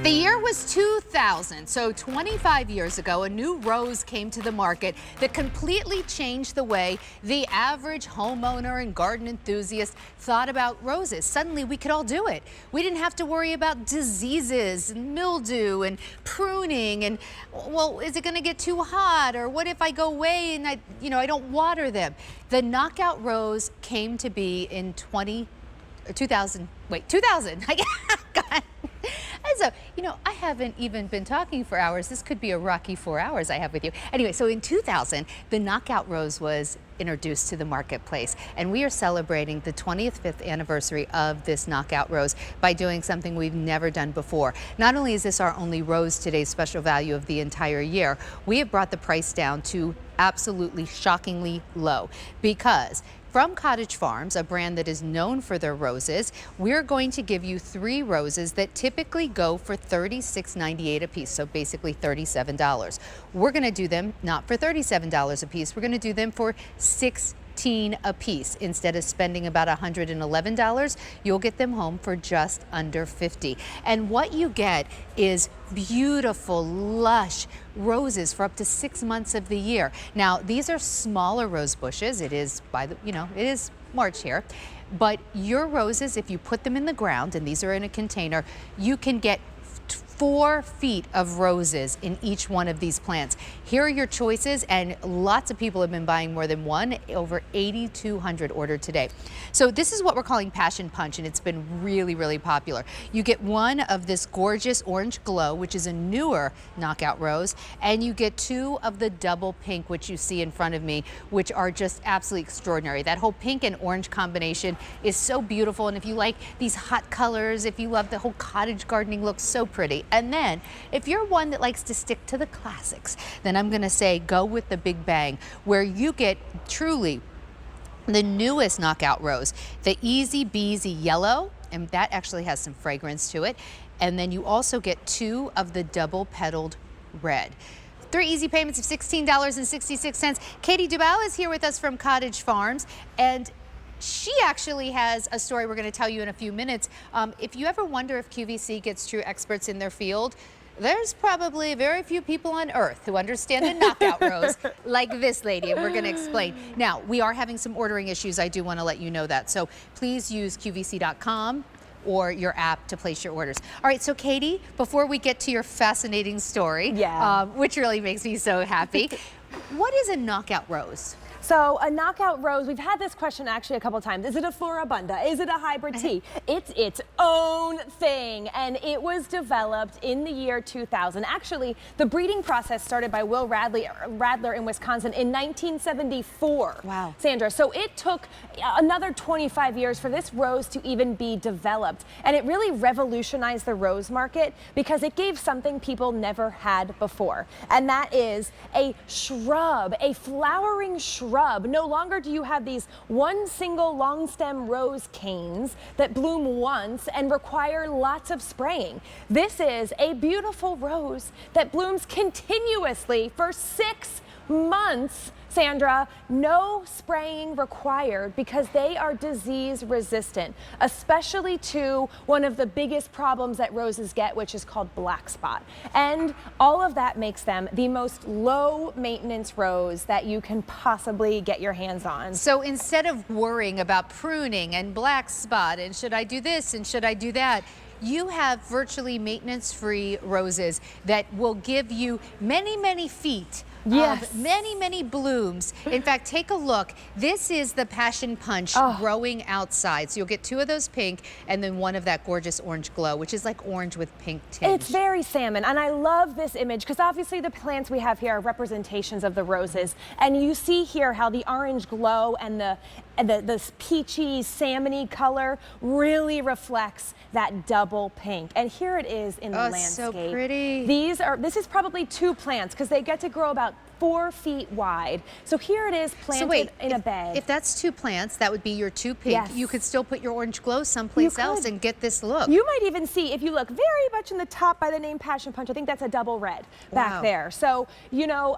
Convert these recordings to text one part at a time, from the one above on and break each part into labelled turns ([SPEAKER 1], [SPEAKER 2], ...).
[SPEAKER 1] The year was 2000, so 25 years ago, a new rose came to the market that completely changed the way the average homeowner and garden enthusiast thought about roses. Suddenly, we could all do it. We didn't have to worry about diseases and mildew and pruning and, well, is it going to get too hot? Or what if I go away and I don't water them? The knockout rose came to be in 2000. God. And so, I haven't even been talking for hours. This could be a rocky 4 hours I have with you. Anyway, so in 2000, the knockout rose was introduced to the marketplace, and we are celebrating the 25th anniversary of this knockout rose by doing something we've never done before. Not only is this our only rose today's special value of the entire year, we have brought the price down to absolutely shockingly low, because from Cottage Farms, a brand that is known for their roses, we're going to give you 3 roses that typically go for $36.98 a piece, so basically $37. We're going to do them not for $37 a piece, we're going to do them for $16 a piece. Instead of spending about $111, you'll get them home for just under $50. And what you get is beautiful, lush roses for up to 6 months of the year. Now, these are smaller rose bushes. It is it is March here. But your roses, if you put them in the ground, and these are in a container, you can get 4 feet of roses in each one of these plants. Here are your choices, and lots of people have been buying more than one. Over 8,200 ordered today. So this is what we're calling Passion Punch, and it's been really, really popular. You get one of this gorgeous orange glow, which is a newer knockout rose, and you get 2 of the double pink, which you see in front of me, which are just absolutely extraordinary. That whole pink and orange combination is so beautiful, and if you like these hot colors, if you love the whole cottage gardening look, so pretty. And then, if you're one that likes to stick to the classics, then I'm going to say go with the Big Bang, where you get truly the newest knockout rose, the Easy Beasy Yellow, and that actually has some fragrance to it. And then you also get 2 of the double petaled red. 3 easy payments of $16.66. Katie Dubal is here with us from Cottage Farms, and she actually has a story we're going to tell you in a few minutes. If you ever wonder if QVC gets true experts in their field, there's probably very few people on earth who understand a knockout rose like this lady, and we're going to explain. Now, we are having some ordering issues. I do want to let you know that. So please use QVC.com or your app to place your orders. All right, so Katie, before we get to your fascinating story, which really makes me so happy, what is a knockout rose?
[SPEAKER 2] So a knockout rose, we've had this question actually a couple times. Is it a floribunda? Is it a hybrid tea? It's its own thing, and it was developed in the year 2000. Actually, the breeding process started by Will Radler in Wisconsin in 1974. Wow. Sandra, so it took another 25 years for this rose to even be developed, and it really revolutionized the rose market because it gave something people never had before, and that is a shrub, a flowering shrub. No longer do you have these one single long stem rose canes that bloom once and require lots of spraying. This is a beautiful rose that blooms continuously for 6 months. Sandra, no spraying required because they are disease resistant, especially to one of the biggest problems that roses get, which is called black spot. And all of that makes them the most low maintenance rose that you can possibly get your hands on.
[SPEAKER 1] So instead of worrying about pruning and black spot and should I do this and should I do that, you have virtually maintenance-free roses that will give you many, many feet of many, many blooms. In fact, take a look. This is the Passion Punch growing outside. So you'll get 2 of those pink and then 1 of that gorgeous orange glow, which is like orange with pink tinge.
[SPEAKER 2] It's very salmon, and I love this image because obviously the plants we have here are representations of the roses. And you see here how the orange glow and the peachy, salmony color really reflects that double pink. And here it is in the landscape.
[SPEAKER 1] So pretty.
[SPEAKER 2] This is probably 2 plants because they get to grow about 4 feet wide. So here it is planted in a bed.
[SPEAKER 1] If that's 2 plants, that would be your 2 pink.
[SPEAKER 2] Yes.
[SPEAKER 1] You could still put your orange glow someplace else and get this look.
[SPEAKER 2] You might even see, if you look very much in the top by the name Passion Punch, I think that's a double red back there. So, you know,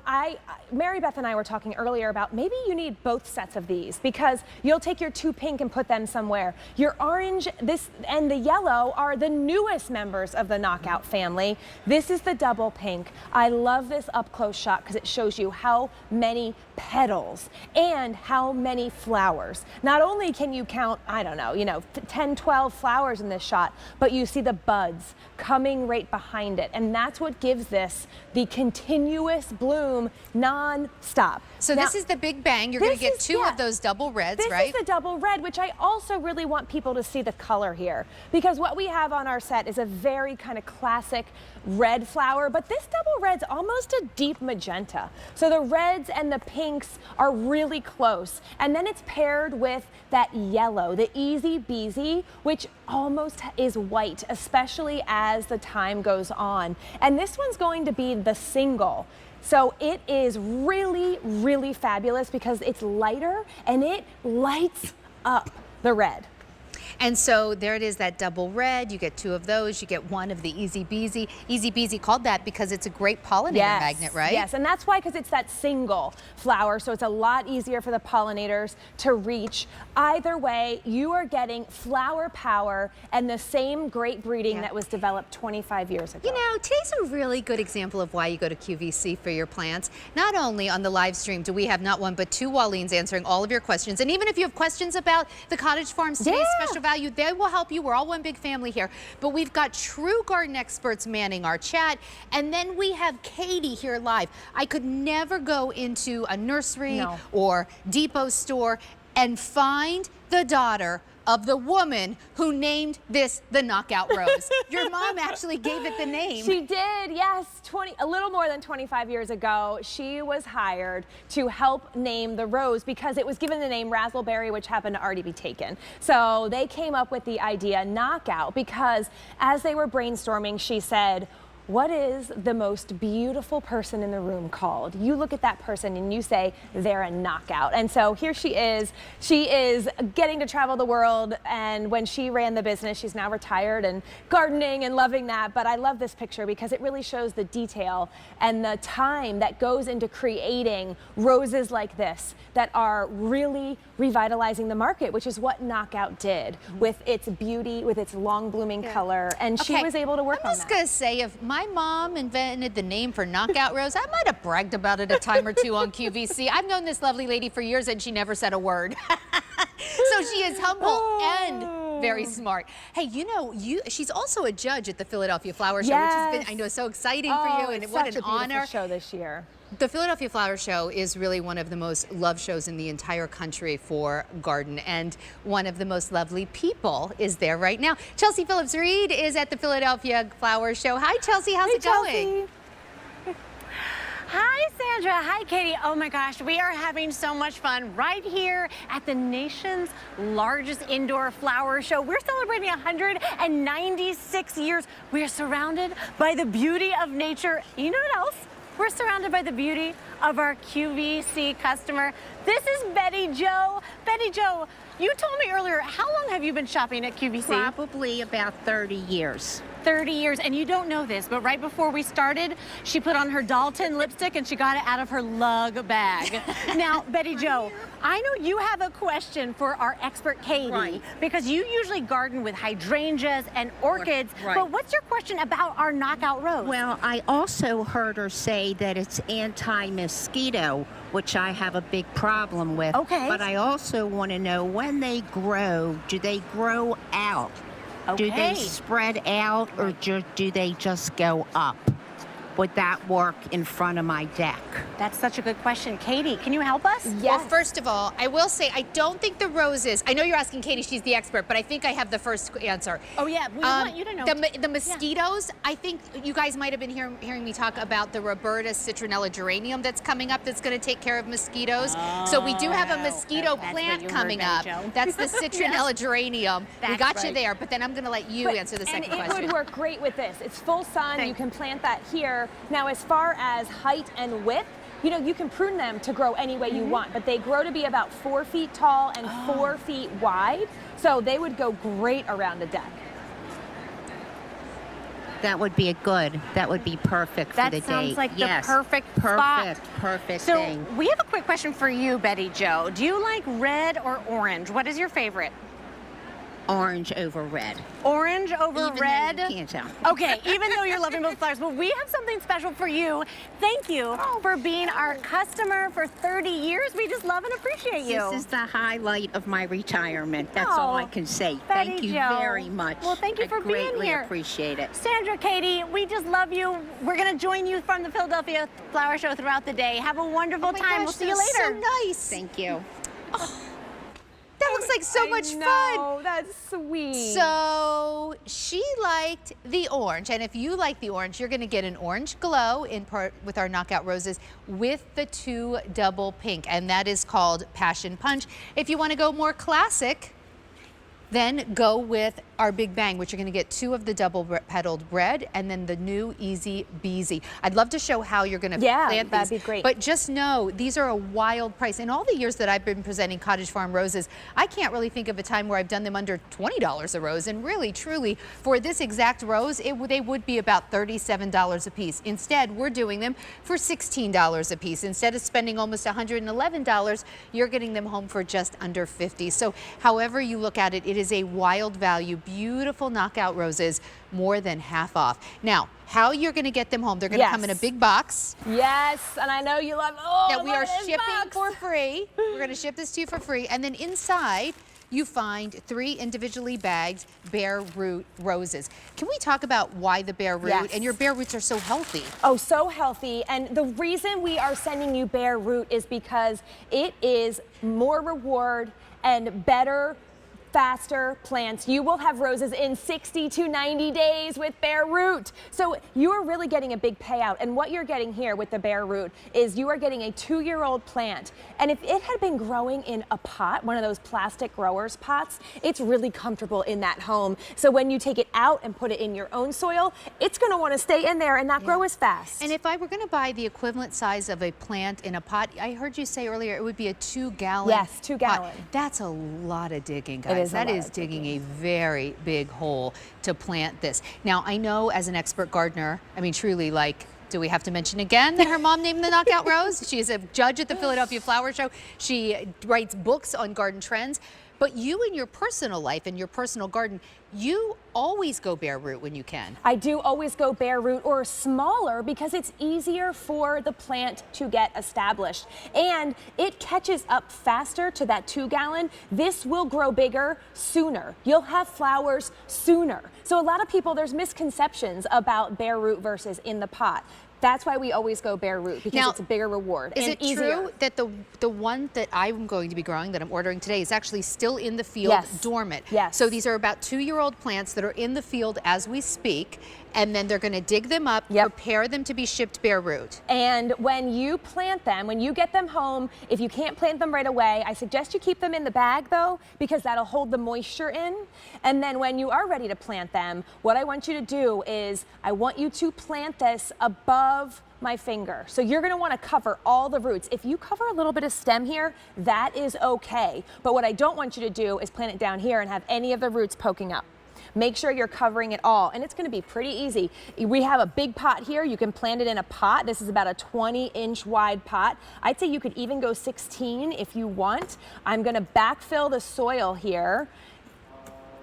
[SPEAKER 2] Mary Beth and I were talking earlier about maybe you need both sets of these, because you'll take your 2 pink and put them somewhere. Your orange, this and the yellow are the newest members of the Knockout family. This is the double pink. I love this up close shot because it shows you how many petals and how many flowers. Not only can you count, I don't know, 10, 12 flowers in this shot, but you see the buds coming right behind it. And that's what gives this the continuous bloom non-stop.
[SPEAKER 1] So now, this is the big bang. You're going to get 2 of those double reds, right?
[SPEAKER 2] This is the double red, which I also really want people to see the color here, because what we have on our set is a very kind of classic red flower, but this double red's almost a deep magenta. So the reds and the pinks are really close. And then it's paired with that yellow, the Easy Beezy, which almost is white, especially as the time goes on. And this one's going to be the single. So it is really, really fabulous because it's lighter and it lights up the red.
[SPEAKER 1] And so there it is, that double red. You get 2 of those. You get 1 of the Easy Beezy. Easy Beezy called that because it's a great pollinator magnet, right?
[SPEAKER 2] Yes, and that's why, because it's that single flower, so it's a lot easier for the pollinators to reach. Either way, you are getting flower power and the same great breeding that was developed 25 years ago.
[SPEAKER 1] You know, today's a really good example of why you go to QVC for your plants. Not only on the live stream do we have not 1 but 2 Walleens answering all of your questions, and even if you have questions about the Cottage Farms today's special value, they will help you. We're all one big family here. But we've got true garden experts manning our chat. And then we have Katie here live. I could never go into a nursery or depot store and find the daughter of the woman who named this the Knockout Rose. Your mom actually gave it the name.
[SPEAKER 2] She did, yes. A little more than 25 years ago, she was hired to help name the rose because it was given the name razzleberry, which happened to already be taken. So they came up with the idea Knockout because as they were brainstorming, she said, what is the most beautiful person in the room called? You look at that person and you say they're a knockout. And so here she is. She is getting to travel the world, and when she ran the business, she's now retired and gardening and loving that. But I love this picture because it really shows the detail and the time that goes into creating roses like this that are really revitalizing the market, which is what Knockout did with its beauty, with its long blooming color. And she was able to work on that.
[SPEAKER 1] I'm just gonna say, if my mom invented the name for Knockout Rose, I might have bragged about it a time or 2 on QVC. I've known this lovely lady for years and she never said a word. So she is humble and very smart. Hey, you know, she's also a judge at the Philadelphia Flower Show, which has been, I know, so exciting for you, and what an honor.
[SPEAKER 2] Show this year.
[SPEAKER 1] The Philadelphia Flower Show is really one of the most loved shows in the entire country for garden, and one of the most lovely people is there right now. Chelsea Phillips-Reed is at the Philadelphia Flower Show. Hi, Chelsea. How's it going?
[SPEAKER 3] Hi, Sandra. Hi, Katie. Oh my gosh, we are having so much fun right here at the nation's largest indoor flower show. We're celebrating 196 years. We are surrounded by the beauty of nature. You know what else? We're surrounded by the beauty of our QVC customer. This is Betty Jo. Betty Jo, you told me earlier, how long have you been shopping at QVC?
[SPEAKER 4] Probably about 30 years.
[SPEAKER 3] 30 years, and you don't know this, but right before we started, she put on her Dalton lipstick and she got it out of her lug bag. Now, Betty Jo, I know you have a question for our expert Katie, because you usually garden with hydrangeas and orchids, but what's your question about our Knockout Rose?
[SPEAKER 4] Well, I also heard her say that it's anti-mosquito, which I have a big problem with.
[SPEAKER 3] Okay.
[SPEAKER 4] But I also want to know, when they grow, do they grow out? Do they spread out, or do they just go up? Would that work in front of my deck?
[SPEAKER 3] That's such a good question. Katie, can you help us?
[SPEAKER 1] Yes. Well, first of all, I will say I don't think the roses, I know you're asking Katie, she's the expert, but I think I have the first answer.
[SPEAKER 3] Oh yeah, we want you to know.
[SPEAKER 1] The mosquitoes, I think you guys might have been hearing me talk about the Roberta citronella geranium that's coming up that's going to take care of mosquitoes. So we do have a mosquito plant coming up. That's the citronella geranium. We got you there, but then I'm going to let you answer the second question.
[SPEAKER 2] And it would work great with this. It's full sun. You can plant that here. Now, as far as height and width, you know, you can prune them to grow any way you want, but they grow to be about 4 feet tall and 4 feet wide. So they would go great around the deck.
[SPEAKER 4] That would be that would be perfect for the date.
[SPEAKER 3] That sounds like
[SPEAKER 4] yes.
[SPEAKER 3] the perfect spot.
[SPEAKER 4] Perfect
[SPEAKER 3] So
[SPEAKER 4] thing.
[SPEAKER 3] we have a quick question for you, Betty Jo. Do you like red or orange? What is your favorite?
[SPEAKER 4] Orange over red.
[SPEAKER 3] Orange over
[SPEAKER 4] Even though
[SPEAKER 3] red?
[SPEAKER 4] you can't tell.
[SPEAKER 3] Okay, even though you're loving both flowers, but we have something special for you. Thank you for being our customer for 30 years. We just love and appreciate you.
[SPEAKER 4] This is the highlight of my retirement. That's all I can say.
[SPEAKER 3] Betty
[SPEAKER 4] Thank you
[SPEAKER 3] Jo.
[SPEAKER 4] very much.
[SPEAKER 3] Well, thank you for being here.
[SPEAKER 4] I greatly appreciate it.
[SPEAKER 3] Sandra, Katie, we just love you. We're going to join you from the Philadelphia Flower Show throughout the day. Have a wonderful time. We'll see you later.
[SPEAKER 1] So nice.
[SPEAKER 4] Thank you.
[SPEAKER 1] That looks like so much fun.
[SPEAKER 2] Oh, that's sweet.
[SPEAKER 1] So she liked the orange, and if you like the orange, you're going to get an orange glow in part with our knockout roses with the 2 double pink, and that is called Passion Punch. If you want to go more classic, then go with our Big Bang, which you're going to get 2 of the double petaled red and then the new Easy Beezy. I'd love to show how you're going to plant these.
[SPEAKER 2] that'd be great.
[SPEAKER 1] But just know these are a wild price. In all the years that I've been presenting Cottage Farm roses, I can't really think of a time where I've done them under $20 a rose. And really, truly, for this exact rose, they would be about $37 a piece. Instead, we're doing them for $16 a piece. Instead of spending almost $111, you're getting them home for just under $50. So however you look at it, it is a wild value, beautiful knockout roses, more than half off. Now, how you're going to get them home, they're going to come in a big box.
[SPEAKER 2] Yes, and I know you love,
[SPEAKER 1] That we are shipping for free. We're going to ship this to you for free. And then inside, you find 3 individually bagged Bareroot roses. Can we talk about why the Bareroot?
[SPEAKER 2] Yes.
[SPEAKER 1] And your Bareroots are so healthy.
[SPEAKER 2] Oh, so healthy. And the reason we are sending you Bareroot is because it is more reward and better, faster plants. You will have roses in 60 to 90 days with Bareroot. So you are really getting a big payout. And what you're getting here with the Bareroot is you are getting a 2-year-old plant. And if it had been growing in a pot, one of those plastic growers pots, it's really comfortable in that home. So when you take it out and put it in your own soil, it's going to want to stay in there and not grow as fast.
[SPEAKER 1] And if I were going to buy the equivalent size of a plant in a pot, I heard you say earlier it would be a 2-gallon.
[SPEAKER 2] Yes, 2-gallon.
[SPEAKER 1] pot. That's a lot of digging, guys.
[SPEAKER 2] That
[SPEAKER 1] is digging a very big hole to plant this. Now, I know as an expert gardener, I mean, truly, like, do we have to mention again that her mom named the knockout rose? She is a judge at the Philadelphia Flower Show. She writes books on garden trends. But you in your personal life, in your personal garden, you always go Bareroot when you can.
[SPEAKER 2] I do always go Bareroot or smaller because it's easier for the plant to get established. And it catches up faster to that 2-gallon. This will grow bigger sooner. You'll have flowers sooner. So a lot of people, there's misconceptions about Bareroot versus in the pot. That's why we always go Bareroot, because
[SPEAKER 1] now,
[SPEAKER 2] it's a bigger reward
[SPEAKER 1] is
[SPEAKER 2] and
[SPEAKER 1] it
[SPEAKER 2] easier.
[SPEAKER 1] true that the one that I'm going to be growing, that I'm ordering today, is actually still in the field, dormant?
[SPEAKER 2] Yes.
[SPEAKER 1] So these are about 2-year-old plants that are in the field as we speak, and then they're going to dig them up, prepare them to be shipped Bareroot.
[SPEAKER 2] And when you plant them, when you get them home, if you can't plant them right away, I suggest you keep them in the bag though, because that'll hold the moisture in. And then when you are ready to plant them, what I want you to do is I want you to plant this above my finger. So you're going to want to cover all the roots. If you cover a little bit of stem here, that is okay. But what I don't want you to do is plant it down here and have any of the roots poking up. Make sure you're covering it all, and it's going to be pretty easy. We have a big pot here. You can plant it in a pot. This is about a 20-inch wide pot. I'd say you could even go 16 if you want. I'm going to backfill the soil here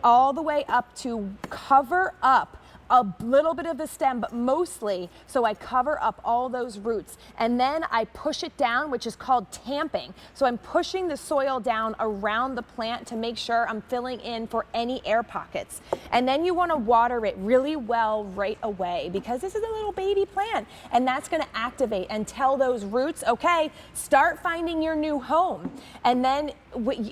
[SPEAKER 2] all the way up to cover up a little bit of the stem, but mostly so I cover up all those roots. And then I push it down, which is called tamping. So I'm pushing the soil down around the plant to make sure I'm filling in for any air pockets. And then you want to water it really well right away, because this is a little baby plant, and that's going to activate and tell those roots, okay, start finding your new home. And then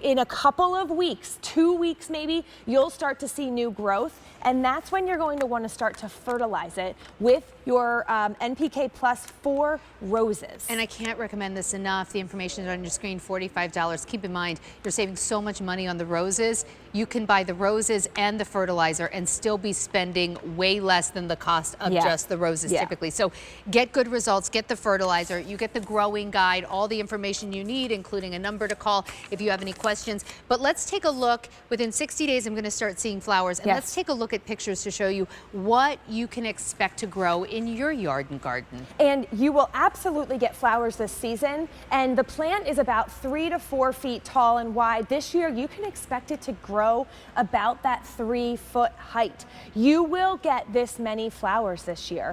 [SPEAKER 2] in a couple of weeks, 2 weeks maybe, you'll start to see new growth. And that's when you're going to want to start to fertilize it with your NPK Plus for roses.
[SPEAKER 1] And I can't recommend this enough. The information is on your screen, $45. Keep in mind, you're saving so much money on the roses. you can buy the roses and the fertilizer and still be spending way less than the cost of just the roses typically. So get good results, get the fertilizer, you get the growing guide, all the information you need, including a number to call if you have any questions. But let's take a look. Within 60 days, I'm going to start seeing flowers. And let's take a look at pictures to show you what you can expect to grow in your yard and garden.
[SPEAKER 2] And you will absolutely get flowers this season. And the plant is about 3 to 4 feet tall and wide. This year, you can expect it to grow about that 3-foot height. You will get this many flowers this year.